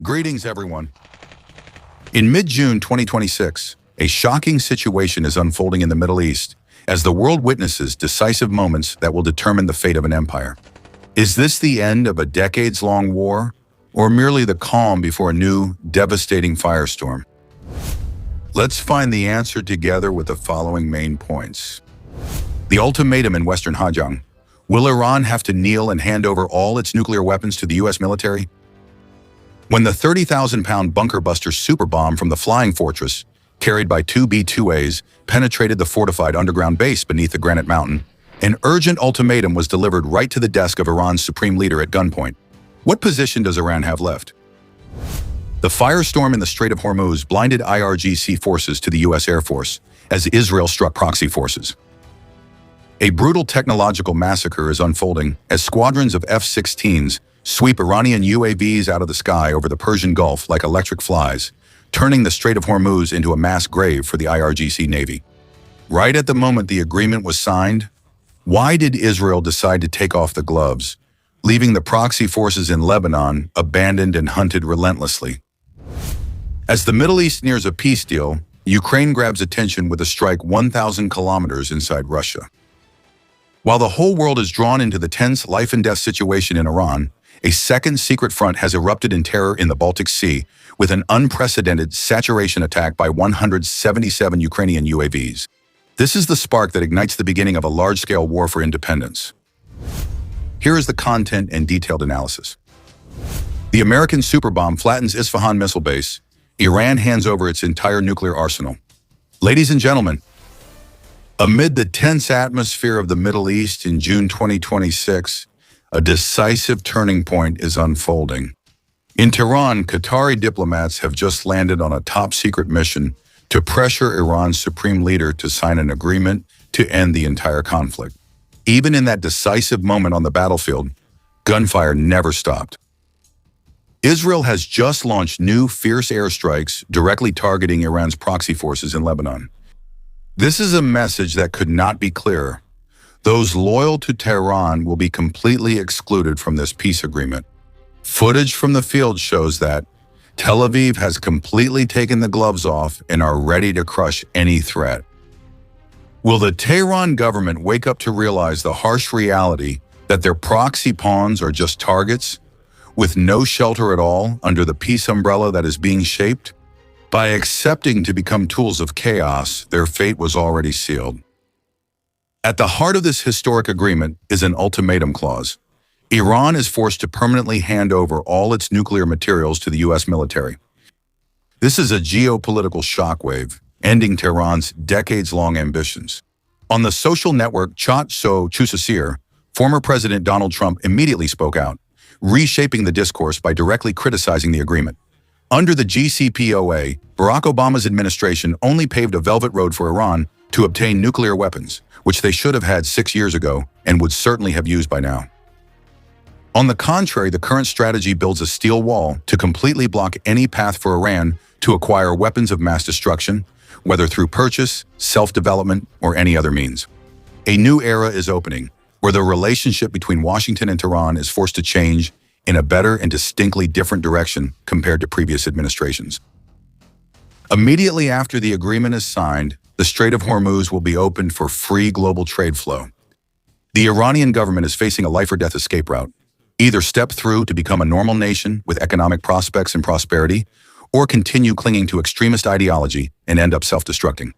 Greetings, everyone. In mid-June 2026, a shocking situation is unfolding in the Middle East as the world witnesses decisive moments that will determine the fate of an empire. Is this the end of a decades-long war, or merely the calm before a new, devastating firestorm? Let's find the answer together with the following main points. The ultimatum in Western Hajang. Will Iran have to kneel and hand over all its nuclear weapons to the U.S. military? When the 30,000-pound bunker-buster super bomb from the Flying Fortress, carried by two B-2As, penetrated the fortified underground base beneath the Granite Mountain, an urgent ultimatum was delivered right to the desk of Iran's supreme leader at gunpoint. What position does Iran have left? The firestorm in the Strait of Hormuz blinded IRGC forces to the U.S. Air Force as Israel struck proxy forces. A brutal technological massacre is unfolding as squadrons of F-16s sweep Iranian UAVs out of the sky over the Persian Gulf like electric flies, turning the Strait of Hormuz into a mass grave for the IRGC Navy. Right at the moment the agreement was signed, why did Israel decide to take off the gloves, leaving the proxy forces in Lebanon abandoned and hunted relentlessly? As the Middle East nears a peace deal, Ukraine grabs attention with a strike 1,000 kilometers inside Russia. While the whole world is drawn into the tense life-and-death situation in Iran, a second secret front has erupted in terror in the Baltic Sea with an unprecedented saturation attack by 177 Ukrainian UAVs. This is the spark that ignites the beginning of a large-scale war for independence. Here is the content and detailed analysis. The American superbomb flattens Isfahan missile base. Iran hands over its entire nuclear arsenal. Ladies and gentlemen, amid the tense atmosphere of the Middle East in June 2026, a decisive turning point is unfolding. In Tehran, Qatari diplomats have just landed on a top-secret mission to pressure Iran's supreme leader to sign an agreement to end the entire conflict. Even in that decisive moment on the battlefield, gunfire never stopped. Israel has just launched new fierce airstrikes directly targeting Iran's proxy forces in Lebanon. This is a message that could not be clearer. Those loyal to Tehran will be completely excluded from this peace agreement. Footage from the field shows that Tel Aviv has completely taken the gloves off and are ready to crush any threat. Will the Tehran government wake up to realize the harsh reality that their proxy pawns are just targets, with no shelter at all under the peace umbrella that is being shaped? By accepting to become tools of chaos, their fate was already sealed. At the heart of this historic agreement is an ultimatum clause. Iran is forced to permanently hand over all its nuclear materials to the U.S. military. This is a geopolitical shockwave, ending Tehran's decades-long ambitions. On the social network Chat So Chusasir, former President Donald Trump immediately spoke out, reshaping the discourse by directly criticizing the agreement. Under the JCPOA, Barack Obama's administration only paved a velvet road for Iran to obtain nuclear weapons, which they should have had 6 years ago and would certainly have used by now. On the contrary, the current strategy builds a steel wall to completely block any path for Iran to acquire weapons of mass destruction, whether through purchase, self-development, or any other means. A new era is opening, where the relationship between Washington and Tehran is forced to change in a better and distinctly different direction compared to previous administrations. Immediately after the agreement is signed, the Strait of Hormuz will be opened for free global trade flow. The Iranian government is facing a life-or-death escape route. Either step through to become a normal nation with economic prospects and prosperity, or continue clinging to extremist ideology and end up self-destructing.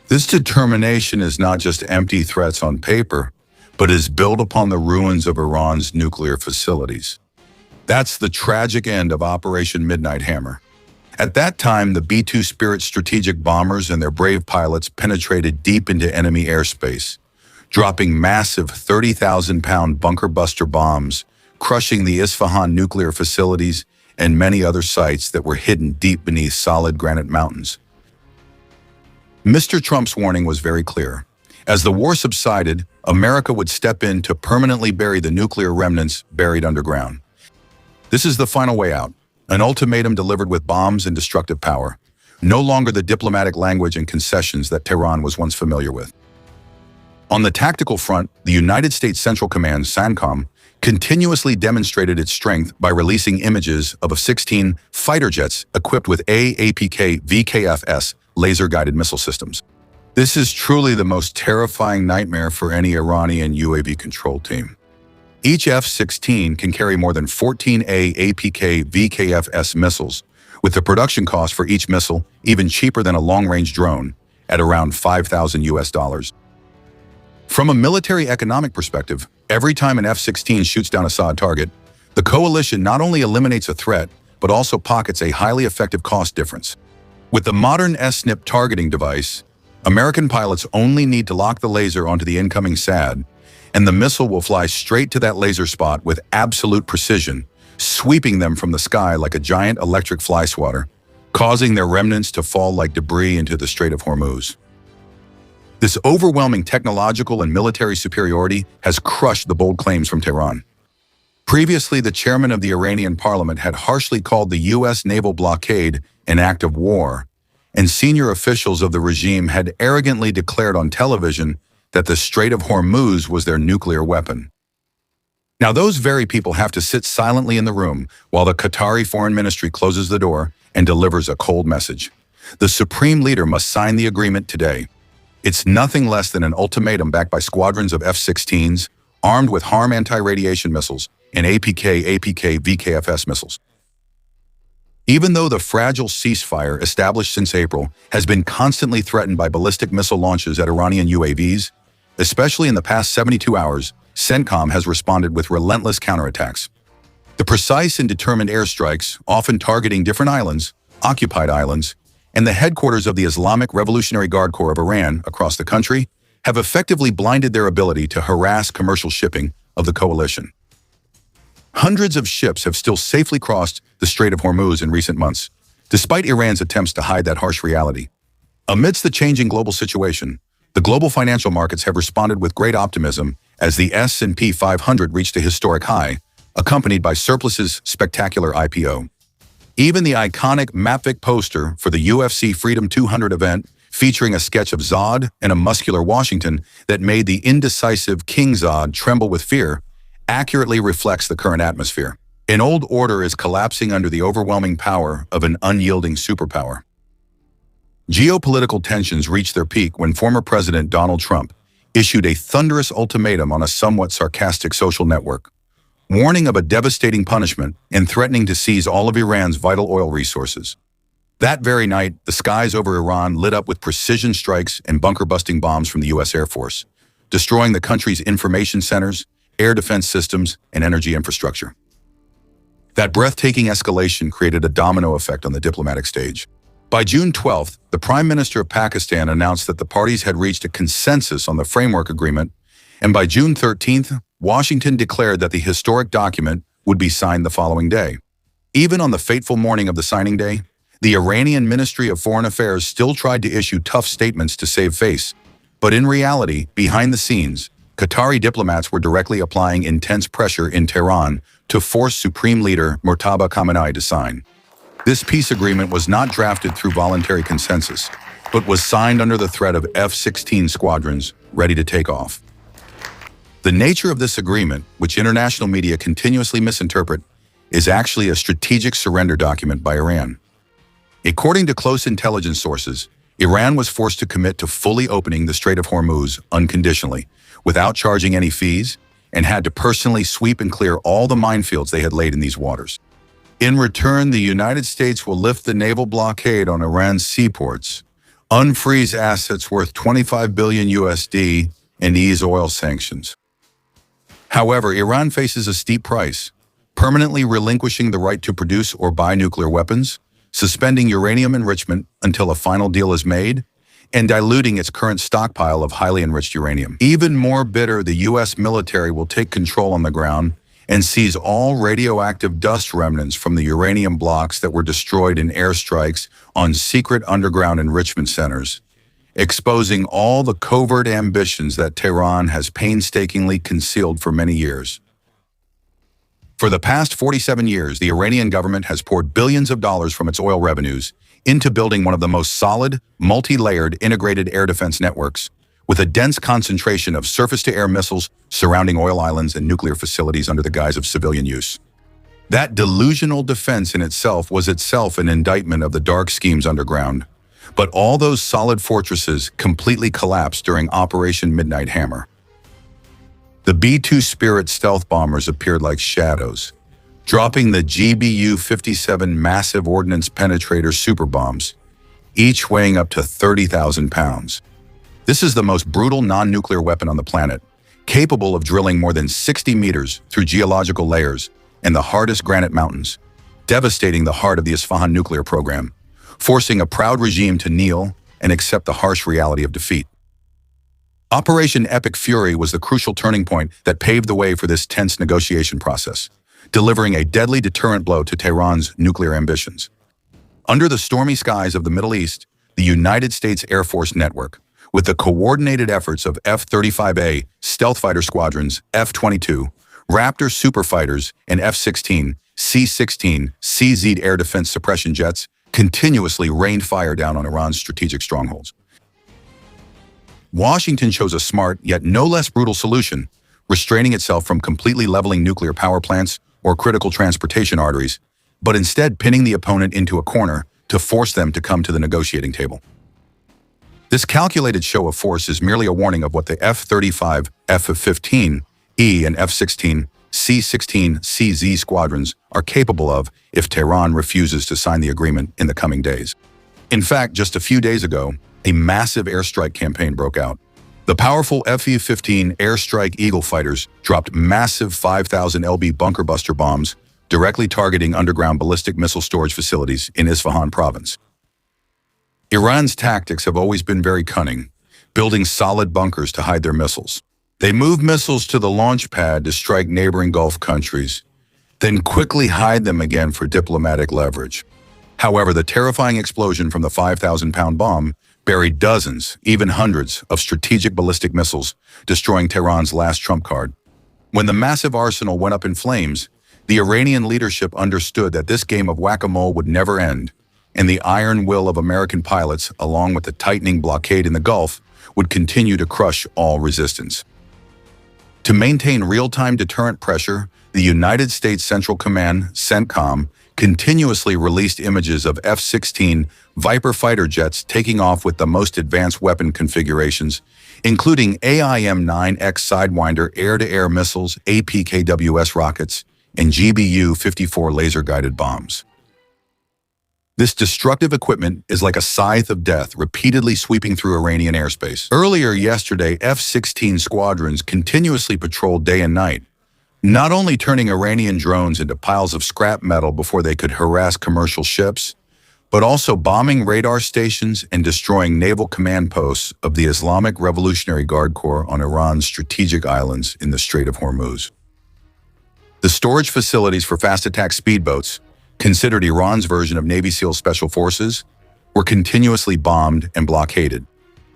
This determination is not just empty threats on paper, but is built upon the ruins of Iran's nuclear facilities. That's the tragic end of Operation Midnight Hammer. At that time, the B-2 Spirit strategic bombers and their brave pilots penetrated deep into enemy airspace, dropping massive 30,000-pound bunker-buster bombs, crushing the Isfahan nuclear facilities and many other sites that were hidden deep beneath solid granite mountains. Mr. Trump's warning was very clear. As the war subsided, America would step in to permanently bury the nuclear remnants buried underground. This is the final way out. An ultimatum delivered with bombs and destructive power, no longer the diplomatic language and concessions that Tehran was once familiar with. On the tactical front, the United States Central Command, CENTCOM, continuously demonstrated its strength by releasing images of F-16 fighter jets equipped with AAPK VKFS laser-guided missile systems. This is truly the most terrifying nightmare for any Iranian UAV control team. Each F-16 can carry more than 14 AAPK VKFS missiles, with the production cost for each missile even cheaper than a long-range drone at around $5,000. From a military economic perspective, every time an F-16 shoots down a Assad target, the coalition not only eliminates a threat, but also pockets a highly effective cost difference. With the modern SNIP targeting device, American pilots only need to lock the laser onto the incoming SAD, and the missile will fly straight to that laser spot with absolute precision, sweeping them from the sky like a giant electric fly swatter, causing their remnants to fall like debris into the Strait of Hormuz. This overwhelming technological and military superiority has crushed the bold claims from Tehran. Previously, the chairman of the Iranian parliament had harshly called the U.S. naval blockade an act of war, and senior officials of the regime had arrogantly declared on television that the Strait of Hormuz was their nuclear weapon. Now, those very people have to sit silently in the room while the Qatari Foreign Ministry closes the door and delivers a cold message. The supreme leader must sign the agreement today. It's nothing less than an ultimatum backed by squadrons of F-16s, armed with HARM anti-radiation missiles and APK VKFS missiles. Even though the fragile ceasefire established since April has been constantly threatened by ballistic missile launches at Iranian UAVs, especially in the past 72 hours, CENTCOM has responded with relentless counterattacks. The precise and determined airstrikes, often targeting different islands, occupied islands, and the headquarters of the Islamic Revolutionary Guard Corps of Iran across the country, have effectively blinded their ability to harass commercial shipping of the coalition. Hundreds of ships have still safely crossed the Strait of Hormuz in recent months, despite Iran's attempts to hide that harsh reality. Amidst the changing global situation, the global financial markets have responded with great optimism as the S&P 500 reached a historic high, accompanied by Surplus's spectacular IPO. Even the iconic Mavic poster for the UFC Freedom 200 event, featuring a sketch of Zod and a muscular Washington that made the indecisive King Zod tremble with fear, accurately reflects the current atmosphere. An old order is collapsing under the overwhelming power of an unyielding superpower. Geopolitical tensions reached their peak when former President Donald Trump issued a thunderous ultimatum on a somewhat sarcastic social network, warning of a devastating punishment and threatening to seize all of Iran's vital oil resources. That very night, the skies over Iran lit up with precision strikes and bunker-busting bombs from the U.S. Air Force, destroying the country's information centers, air defense systems, and energy infrastructure. That breathtaking escalation created a domino effect on the diplomatic stage. By June 12th, the Prime Minister of Pakistan announced that the parties had reached a consensus on the framework agreement, and by June 13th, Washington declared that the historic document would be signed the following day. Even on the fateful morning of the signing day, the Iranian Ministry of Foreign Affairs still tried to issue tough statements to save face. But in reality, behind the scenes, Qatari diplomats were directly applying intense pressure in Tehran to force Supreme Leader Murtabba Khamenei to sign. This peace agreement was not drafted through voluntary consensus, but was signed under the threat of F-16 squadrons ready to take off. The nature of this agreement, which international media continuously misinterpret, is actually a strategic surrender document by Iran. According to close intelligence sources, Iran was forced to commit to fully opening the Strait of Hormuz unconditionally, without charging any fees, and had to personally sweep and clear all the minefields they had laid in these waters. In return, the United States will lift the naval blockade on Iran's seaports, unfreeze assets worth $25 billion USD, and ease oil sanctions. However, Iran faces a steep price, permanently relinquishing the right to produce or buy nuclear weapons, suspending uranium enrichment until a final deal is made, and diluting its current stockpile of highly enriched uranium. Even more bitter, the U.S. military will take control on the ground and seize all radioactive dust remnants from the uranium blocks that were destroyed in airstrikes on secret underground enrichment centers, exposing all the covert ambitions that Tehran has painstakingly concealed for many years. For the past 47 years, the Iranian government has poured billions of dollars from its oil revenues into building one of the most solid, multi-layered integrated air defense networks, with a dense concentration of surface-to-air missiles surrounding oil islands and nuclear facilities under the guise of civilian use. That delusional defense in itself was itself an indictment of the dark schemes underground. But all those solid fortresses completely collapsed during Operation Midnight Hammer. The B-2 Spirit stealth bombers appeared like shadows, dropping the GBU-57 massive ordnance penetrator superbombs, each weighing up to 30,000 pounds. This is the most brutal non-nuclear weapon on the planet, capable of drilling more than 60 meters through geological layers and the hardest granite mountains, devastating the heart of the Isfahan nuclear program, forcing a proud regime to kneel and accept the harsh reality of defeat. Operation Epic Fury was the crucial turning point that paved the way for this tense negotiation process, delivering a deadly deterrent blow to Tehran's nuclear ambitions. Under the stormy skies of the Middle East, the United States Air Force network, with the coordinated efforts of F-35A stealth fighter squadrons, F-22, Raptor superfighters, and F-16, C-16, CZ air defense suppression jets, continuously rained fire down on Iran's strategic strongholds. Washington chose a smart, yet no less brutal solution, restraining itself from completely leveling nuclear power plants or critical transportation arteries, but instead pinning the opponent into a corner to force them to come to the negotiating table. This calculated show of force is merely a warning of what the F-35, F-15E, and F-16, C-16, CZ squadrons are capable of if Tehran refuses to sign the agreement in the coming days. In fact, just a few days ago, a massive airstrike campaign broke out. The powerful F-15 Airstrike Eagle fighters dropped massive 5,000 lb bunker buster bombs directly targeting underground ballistic missile storage facilities in Isfahan province. Iran's tactics have always been very cunning, building solid bunkers to hide their missiles. They move missiles to the launch pad to strike neighboring Gulf countries, then quickly hide them again for diplomatic leverage. However, the terrifying explosion from the 5,000-pound bomb buried dozens, even hundreds, of strategic ballistic missiles, destroying Tehran's last trump card. When the massive arsenal went up in flames, the Iranian leadership understood that this game of whack-a-mole would never end, and the iron will of American pilots, along with the tightening blockade in the Gulf, would continue to crush all resistance. To maintain real-time deterrent pressure, the United States Central Command, CENTCOM, continuously released images of F-16 Viper fighter jets taking off with the most advanced weapon configurations, including AIM-9X Sidewinder air-to-air missiles, APKWS rockets, and GBU-54 laser-guided bombs. This destructive equipment is like a scythe of death repeatedly sweeping through Iranian airspace. Earlier yesterday, F-16 squadrons continuously patrolled day and night, not only turning Iranian drones into piles of scrap metal before they could harass commercial ships, but also bombing radar stations and destroying naval command posts of the Islamic Revolutionary Guard Corps on Iran's strategic islands in the Strait of Hormuz. The storage facilities for fast attack speedboats, considered Iran's version of Navy SEAL Special Forces, were continuously bombed and blockaded.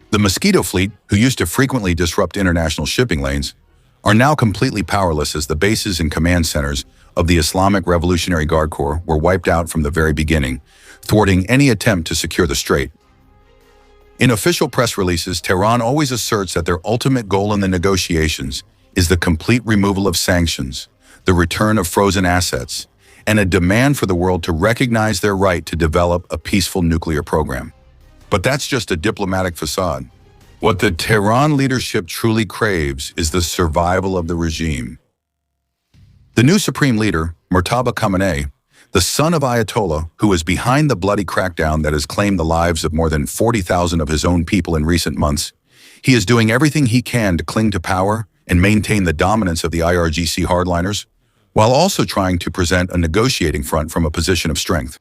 The Mosquito fleet, who used to frequently disrupt international shipping lanes, are now completely powerless as the bases and command centers of the Islamic Revolutionary Guard Corps were wiped out from the very beginning, thwarting any attempt to secure the strait. In official press releases, Tehran always asserts that their ultimate goal in the negotiations is the complete removal of sanctions, the return of frozen assets, and a demand for the world to recognize their right to develop a peaceful nuclear program. But that's just a diplomatic facade. What the Tehran leadership truly craves is the survival of the regime. The new supreme leader, Murtaba Khamenei, the son of Ayatollah, who is behind the bloody crackdown that has claimed the lives of more than 40,000 of his own people in recent months, he is doing everything he can to cling to power and maintain the dominance of the IRGC hardliners, while also trying to present a negotiating front from a position of strength.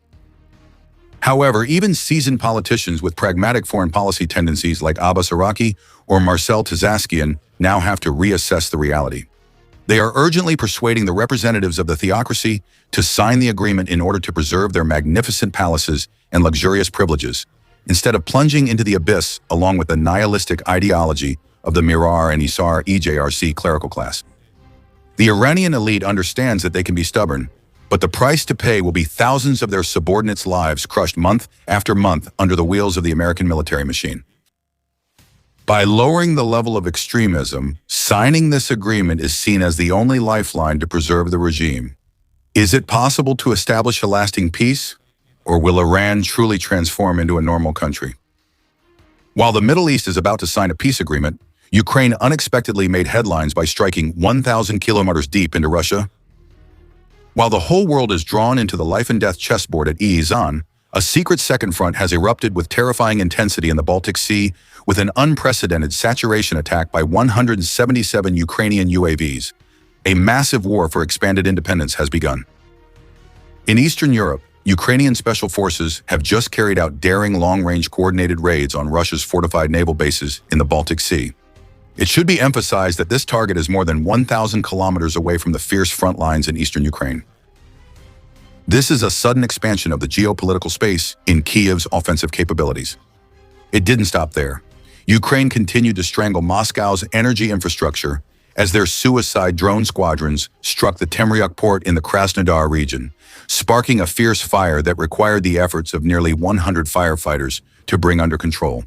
However, even seasoned politicians with pragmatic foreign policy tendencies like Abbas Araki or Marcel Tzaskian now have to reassess the reality. They are urgently persuading the representatives of the theocracy to sign the agreement in order to preserve their magnificent palaces and luxurious privileges, instead of plunging into the abyss along with the nihilistic ideology of the Mirar and Isar EJRC clerical class. The Iranian elite understands that they can be stubborn, but the price to pay will be thousands of their subordinates' lives crushed month after month under the wheels of the American military machine. By lowering the level of extremism, signing this agreement is seen as the only lifeline to preserve the regime. Is it possible to establish a lasting peace, or will Iran truly transform into a normal country? While the Middle East is about to sign a peace agreement, Ukraine unexpectedly made headlines by striking 1,000 kilometers deep into Russia. While the whole world is drawn into the life-and-death chessboard at Isfahan, a secret second front has erupted with terrifying intensity in the Baltic Sea with an unprecedented saturation attack by 177 Ukrainian UAVs. A massive war for expanded independence has begun. In Eastern Europe, Ukrainian special forces have just carried out daring long-range coordinated raids on Russia's fortified naval bases in the Baltic Sea. It should be emphasized that this target is more than 1,000 kilometers away from the fierce front lines in eastern Ukraine. This is a sudden expansion of the geopolitical space in Kiev's offensive capabilities. It didn't stop there. Ukraine continued to strangle Moscow's energy infrastructure as their suicide drone squadrons struck the Temryuk port in the Krasnodar region, sparking a fierce fire that required the efforts of nearly 100 firefighters to bring under control.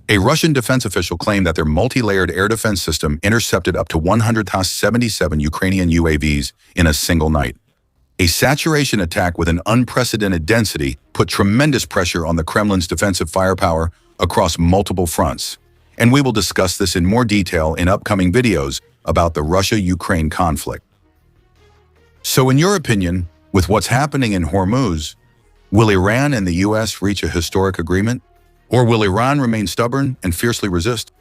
A Russian defense official claimed that their multi-layered air defense system intercepted up to 177 Ukrainian UAVs in a single night. A saturation attack with an unprecedented density put tremendous pressure on the Kremlin's defensive firepower across multiple fronts. And we will discuss this in more detail in upcoming videos about the Russia-Ukraine conflict. So in your opinion, with what's happening in Hormuz, will Iran and the US reach a historic agreement? Or will Iran remain stubborn and fiercely resist?